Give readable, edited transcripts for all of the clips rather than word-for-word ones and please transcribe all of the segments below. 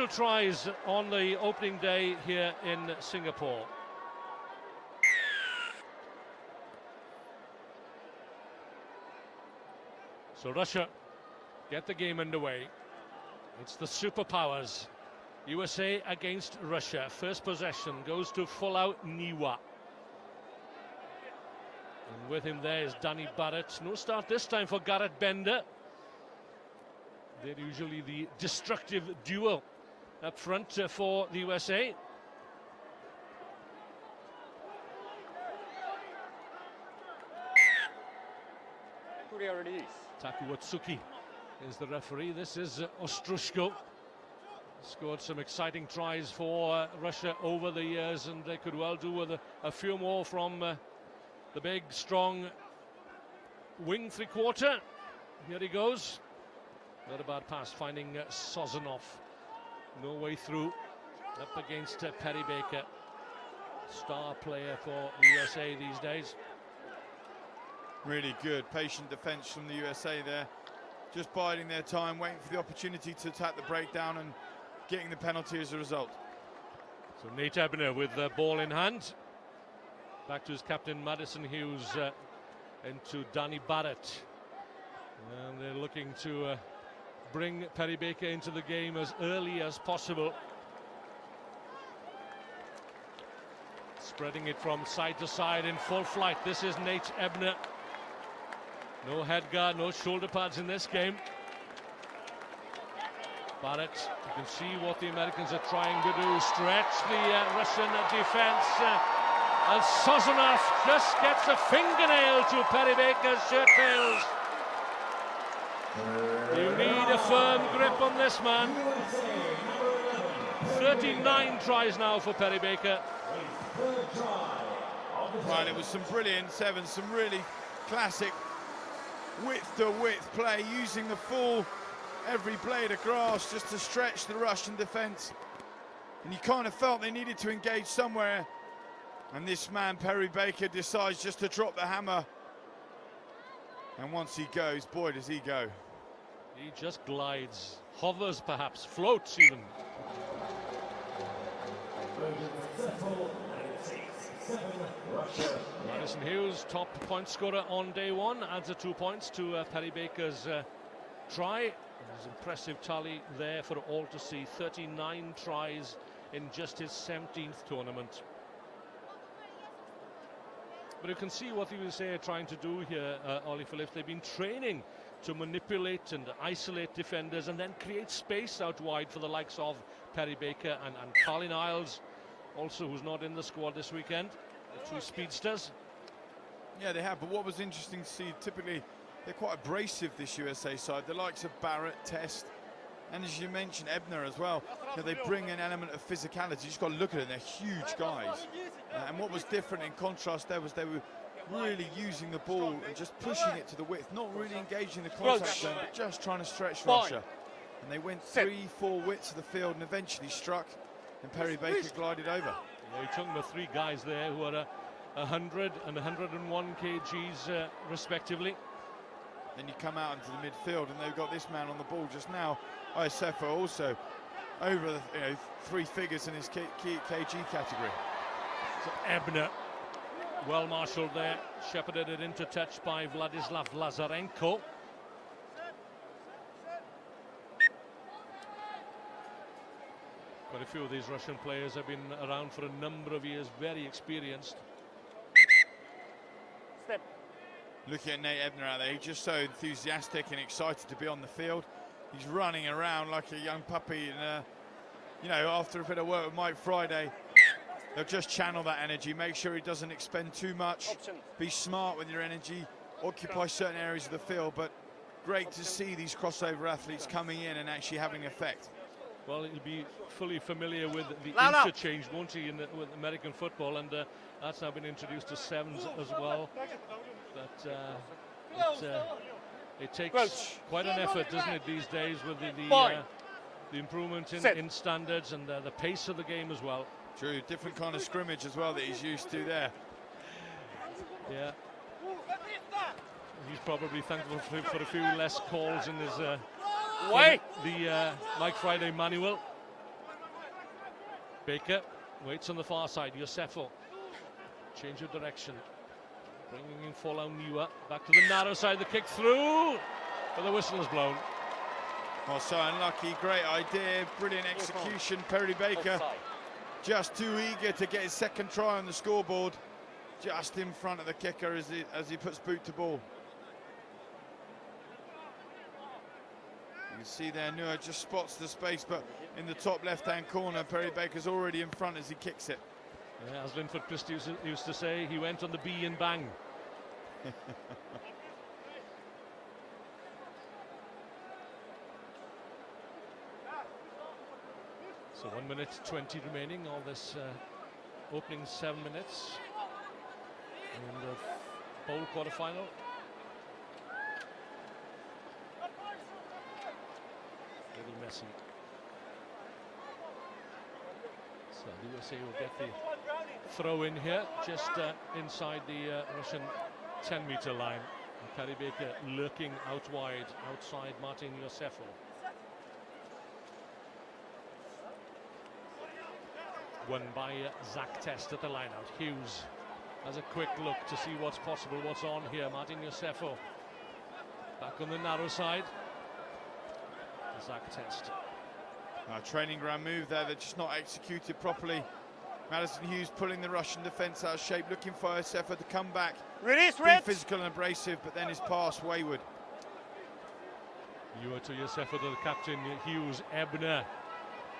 crucial tries on the opening day here in Singapore. So Russia get the game underway. It's the superpowers. USA against Russia. First possession goes to Folau Niwa. And with him there is Danny Barrett. No start this time for Garrett Bender. They're usually the destructive duo up front for the USA. Taku Watsuki is the referee. This is Ostrushko. Scored some exciting tries for Russia over the years, and they could well do with a few more from the big, strong wing three-quarter. Here he goes. Not a bad pass, finding Sozanov. No way through. Up against Perry Baker. Star player for the USA these days. Really good, patient defence from the USA there. Just biding their time, waiting for the opportunity to attack the breakdown and getting the penalty as a result. So Nate Ebner with the ball in hand. Back to his captain Madison Hughes, into Danny Barrett. And they're looking to bring Perry Baker into the game as early as possible. Spreading it from side to side in full flight. This is Nate Ebner. No head guard, no shoulder pads in this game. Barrett, you can see what the Americans are trying to do. Stretch the Russian defense. And Sozanov just gets a fingernail to Perry Baker's shirt tails. You need a firm grip on this man. 39 tries now for Perry Baker. Right, it was some brilliant sevens, some really classic width-to-width play, using the full every blade of grass just to stretch the Russian defence. And you kind of felt they needed to engage somewhere. And this man, Perry Baker, decides just to drop the hammer. And once he goes, boy, does he go. He just glides, hovers perhaps, floats even. Madison Hughes, top point scorer on day one, adds 2 points to Perry Baker's try. His impressive tally there for all to see. 39 tries in just his 17th tournament. But you can see what the USA are trying to do here, Ollie Phillips. They've been training to manipulate and isolate defenders and then create space out wide for the likes of Perry Baker and Carlin Isles, also, who's not in the squad this weekend. The two speedsters. Yeah, they have, but what was interesting to see, typically they're quite abrasive, this USA side. The likes of Barrett, Test, and as you mentioned, Ebner as well. You know, they bring an element of physicality. You just got to look at it, they're huge guys. And what was different in contrast there was they were really using the ball and just pushing it to the width, not really engaging the contact zone, but just trying to stretch Russia. And they went 3-4 widths of the field and eventually struck, and Perry Baker glided over. Yeah, you're talking about three guys there who are 100 and 101 kgs respectively. Then you come out into the midfield and they've got this man on the ball just now. Iosefa also over the, 3 figures in his kg category. So Ebner, well marshalled there, shepherded it into touch by Vladislav Lazarenko. Quite a few of these Russian players have been around for a number of years, very experienced. Step. Looking at Nate Ebner out there, he's just so enthusiastic and excited to be on the field. He's running around like a young puppy, and after a bit of work with Mike Friday, they'll just channel that energy, make sure he doesn't expend too much. Option. Be smart with your energy, occupy certain areas of the field, but great to see these crossover athletes coming in and actually having an effect. Well, he'll be fully familiar with the interchange, won't he, with American football, and that's now been introduced to sevens as well. But it takes quite an effort, doesn't it, these days, with the improvement in standards and the pace of the game as well. True, different kind of scrimmage as well that he's used to there. Yeah. He's probably thankful for a few less calls in his the Mike Friday manual. Baker waits on the far side. Yosefo. Change of direction. Bringing in Folau Niwa. Back to the narrow side. The kick through. But the whistle is blown. Well, so unlucky. Great idea. Brilliant execution. Perry Baker just too eager to get his second try on the scoreboard. Just in front of the kicker as he puts boot to ball. You can see there, Nua just spots the space, but in the top left-hand corner, Perry Baker's already in front as he kicks it. Yeah, as Linford Christie used to say, he went on the bee and bang. So 1 minute 20 remaining of this opening 7 minutes in the bowl quarter-final. Little messy. So the USA will get the throw in here, just inside the Russian 10-meter line. And Perry Baker lurking out wide, outside Martin Yosefo. Won by Zach Test at the line-out. Hughes has a quick look to see what's possible, what's on here. Martin Yosefo back on the narrow side. Zach Test. Training ground move there that's just not executed properly. Madison Hughes pulling the Russian defence out of shape, looking for Yosefo to come back. Release, be physical and abrasive, but then his pass wayward. You to Yosefo to the captain, Hughes. Ebner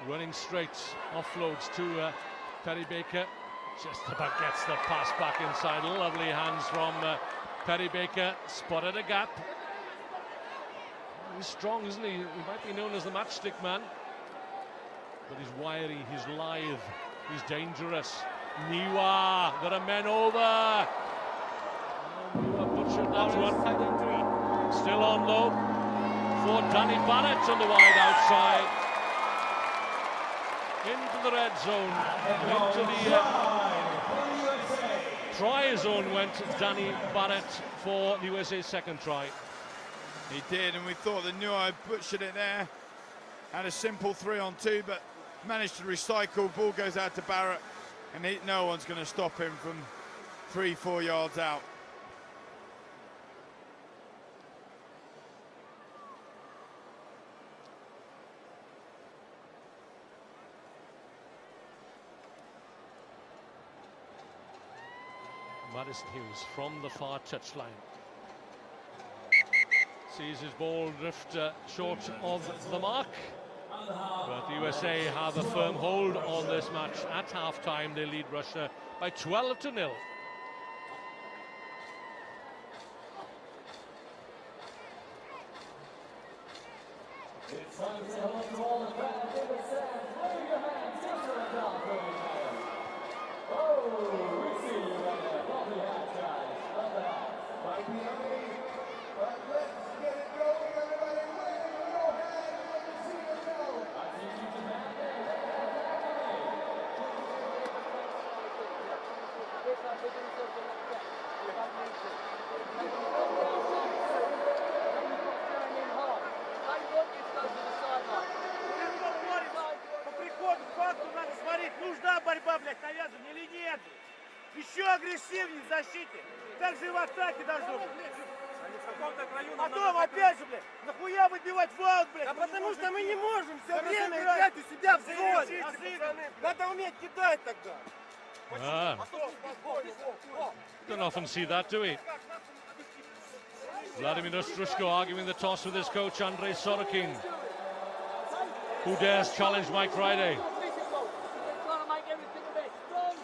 running straight, offloads to Perry Baker. Just about gets the pass back inside. Lovely hands from Perry Baker. Spotted a gap. He's strong, isn't he? He might be known as the matchstick man. But he's wiry, he's lithe, he's dangerous. Niwa, there are men over. Niwa butchered that one. Still on though for Danny Barrett on the wide outside. Into the red zone, into the try zone went Danny Barrett for the USA's second try. He did, and we thought that Niwa butchered it there. Had a simple 3-on-2, but managed to recycle. Ball goes out to Barrett, and no one's going to stop him from 3-4 yards out. Madison Hughes from the far touchline. Sees his ball drift short of the mark. But the USA have a firm hold on this match. At half-time, they lead Russia by 12-0. It's time to say hello to all the fans in the stands. Wave your hands, just for a down for each other. Oh, we see you right there. Lovely hands, guys. Love that. Might be ugly, but let's get it going, everybody. Wave your hands. Let me see you go. I think you can have it. Надо смотреть, нужна борьба, блядь, навязывание или нет. Еще агрессивнее в защите. Так же и в атаке должно быть. Потом опять же, блядь, нахуя выбивать в аут, блядь? А потому что мы не можем все время играть у себя в зоне. Надо уметь кидать тогда. Don't often see that, do we? Vladimir Ostrushko arguing the toss with his coach Andrei Sorokin. Who dares challenge Mike Friday?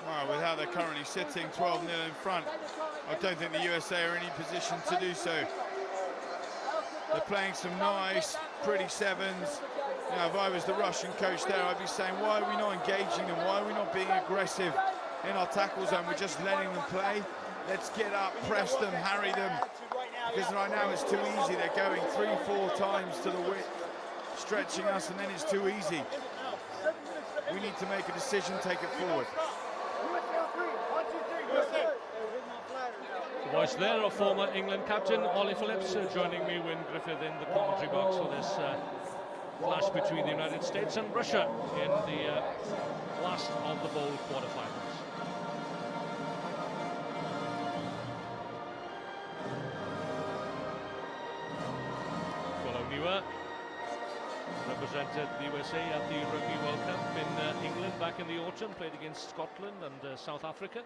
Well, with how they're currently sitting 12-0 in front, I don't think the USA are in any position to do so. They're playing some nice, pretty sevens. Now, if I was the Russian coach there, I'd be saying, why are we not engaging them? Why are we not being aggressive in our tackle zone? We're just letting them play. Let's get up, press them, harry them. Because right now it's too easy. They're going 3-4 times to the width, stretching us, and then it's too easy. We need to make a decision, take it forward. The voice there of former England captain Ollie Phillips joining me, Wyn Griffith, in the commentary box for this clash between the United States and Russia in the last of the bowl quarterfinals. Niwa represented the USA at the Rugby World Cup in England back in the autumn, played against Scotland and South Africa.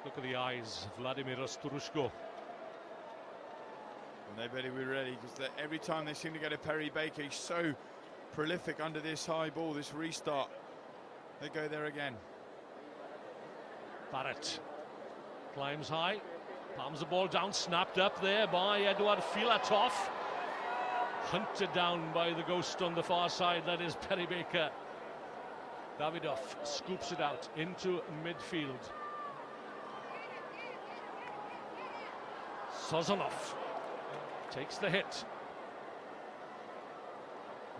Look at the eyes, Vladimir Ostrushko. And they better be ready, because every time they seem to get a Perry Baker, he's so prolific under this high ball, this restart. They go there again. Barrett climbs high, palms the ball down, snapped up there by Eduard Filatov. Hunted down by the ghost on the far side, that is Perry Baker. Davidov scoops it out into midfield. Sozonov takes the hit.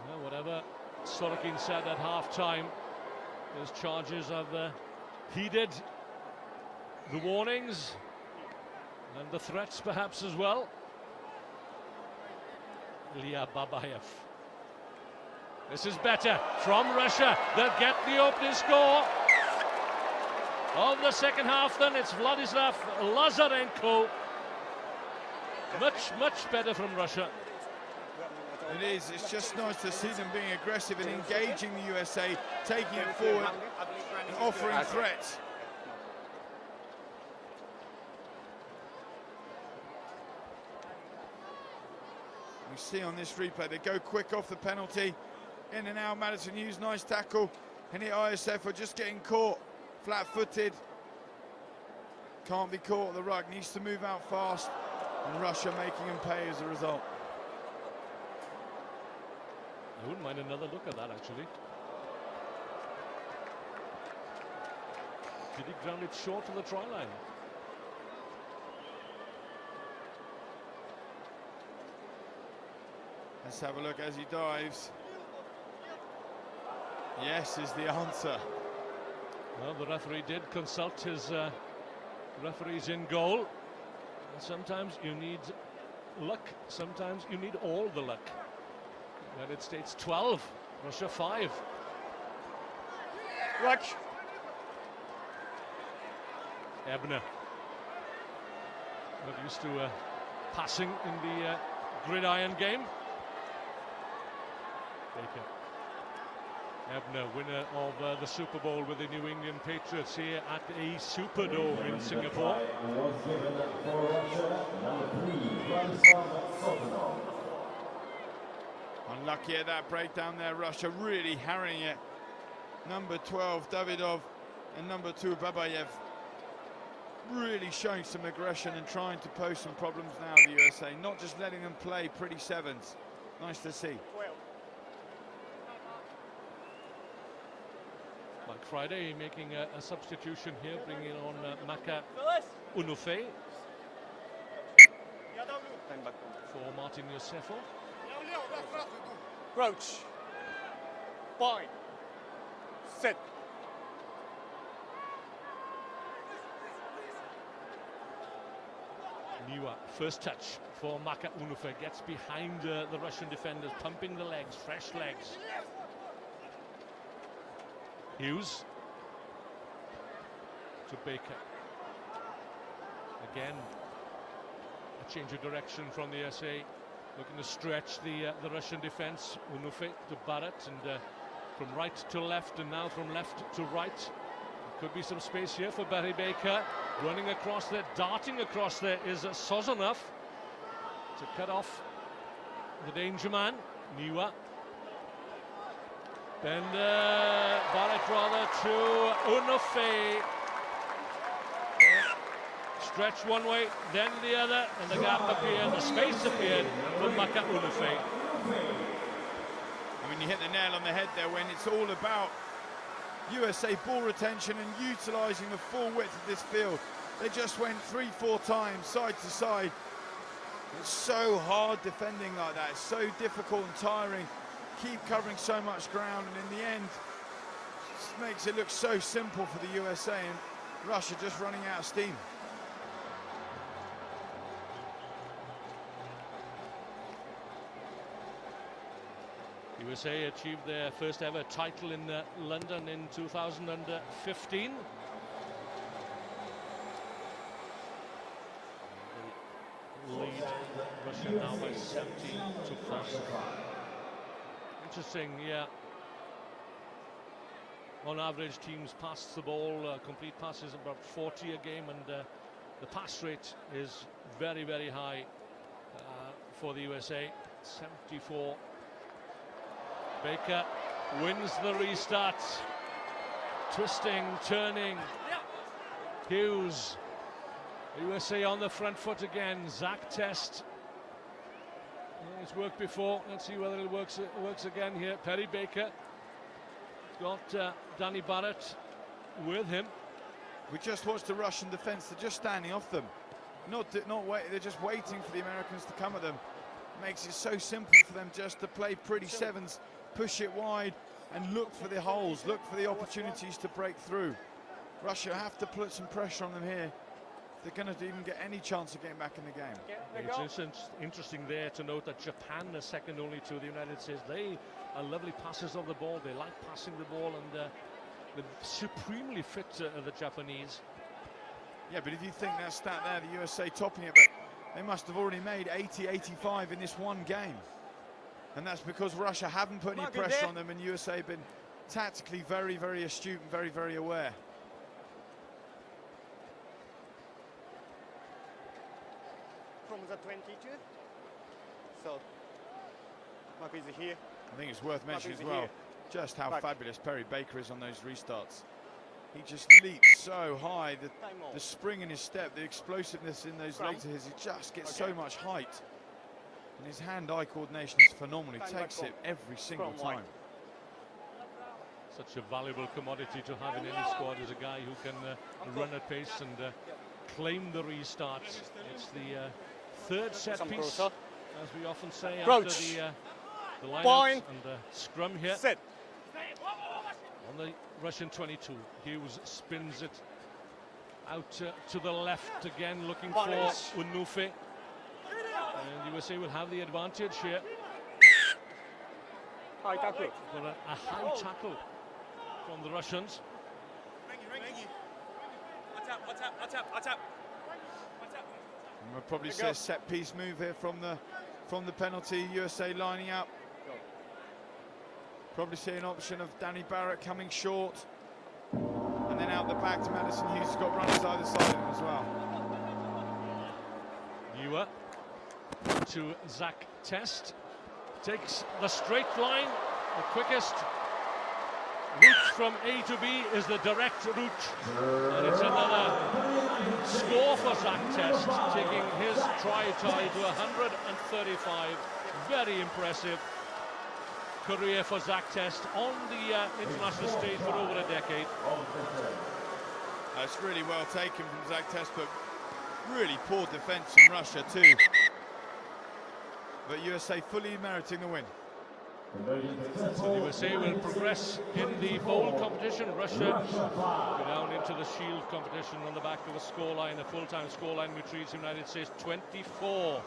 Well, whatever Sorokin said at half-time, his charges have heeded the warnings and the threats perhaps as well. Ilya Babayev. This is better from Russia. They'll get the opening score of the second half. Then it's Vladislav Lazarenko. Much better from Russia. It is. It's just nice to see them being aggressive and engaging the USA, taking it forward and offering threats. We see on this replay, they go quick off the penalty. In and out, Madison Hughes, nice tackle. And the ISF are just getting caught, flat-footed. Can't be caught at the ruck, needs to move out fast. And Russia making him pay as a result. I wouldn't mind another look at that, actually. Did he ground it short of the try line? Let's have a look as he dives. Yes is the answer. Well, the referee did consult his referees in goal. And sometimes you need luck, sometimes you need all the luck. United States 12, Russia 5. Watch. Ebner. Not used to passing in the gridiron game. Baker. Ebner, winner of the Super Bowl with the New England Patriots here at a Superdome in Singapore. Was given for Russia, number 3, Vladislav Sozonov. Unlucky at that breakdown there, Russia really harrying it. Number 12, Davidov, and number 2, Babayev. Really showing some aggression and trying to pose some problems now, the USA. Not just letting them play pretty sevens. Nice to see. Like Friday, making a substitution here, bringing on Maka Unufe for Martin Yosefov. Crouch. Bind. Set. Niwa, first touch for Maka Unufe, gets behind the Russian defenders, pumping the legs, fresh legs. Hughes to Baker. Again, a change of direction from the USA, looking to stretch the Russian defense. Unufe to Barrett, and from right to left, and now from left to right. There could be some space here for Barry Baker. Running across there, darting across there is Sozonov to cut off the danger man, Niwa. Bender, Barrett rather to Unufe. Stretch one way, then the other, and the gap appeared, the space appeared for Maka Unufe. I mean, you hit the nail on the head there when it's all about USA ball retention and utilising the full width of this field. They just went 3-4 times, side to side. It's so hard defending like that. It's so difficult and tiring. Keep covering so much ground, and in the end, it makes it look so simple for the USA, and Russia just running out of steam. USA achieved their first ever title in London in 2015. They lead Russia now by 70-5. Interesting, yeah. On average, teams pass the ball, complete passes about 40 a game, and the pass rate is very, very high for the USA. 74. Baker wins the restart. Twisting, turning. Hughes. USA on the front foot again. Zach Test. It's worked before. Let's see whether it works again here. Perry Baker. Got Danny Barrett with him. We just watched the Russian defence. They're just standing off them. Not wait. They're just waiting for the Americans to come at them. Makes it so simple for them just to play pretty sevens, push it wide, and look for the holes, look for the opportunities to break through. Russia have to put some pressure on them here. They're going to even get any chance of getting back in the game. It's interesting there to note that Japan is second only to the United States. They are lovely passers of the ball. They like passing the ball, and they're supremely fit, the Japanese. Yeah, but if you think that stat there, the USA topping it, but they must have already made 80-85 in this one game. And that's because Russia haven't put any pressure on them, and USA have been tactically very, very astute and very, very aware. From the 22. So, Mark is here. I think it's worth mentioning as well just how fabulous Perry Baker is on those restarts. He just leaps so high, the spring in his step, the explosiveness in those legs of his, he just gets so much height. And his hand-eye coordination is phenomenal. He takes it every single time. Such a valuable commodity to have in any squad is a guy who can run at pace and claim the restart. It's the third set piece, as we often say, after the line and the scrum here. Set. On the Russian 22, Hughes spins it out to the left again, looking for Unufe. And USA will have the advantage here. High tackle. But a high tackle from the Russians. We'll probably see a set piece move here from the penalty. USA lining up. Probably see an option of Danny Barrett coming short, and then out the back to Madison Hughes. He's got runners either side of him as well. Newer to Zach Test, takes the straight line. The quickest route from A to B is the direct route, and it's another score for Zach Test, taking his try tie to 135. Very impressive career for Zach Test on the international stage for over a decade. It's really well taken from Zach Test, but really poor defence from Russia too. But USA fully meriting the win. So the USA will progress in the bowl competition. Russia go down into the shield competition on the back of a scoreline, a full-time scoreline, which reads United States 24.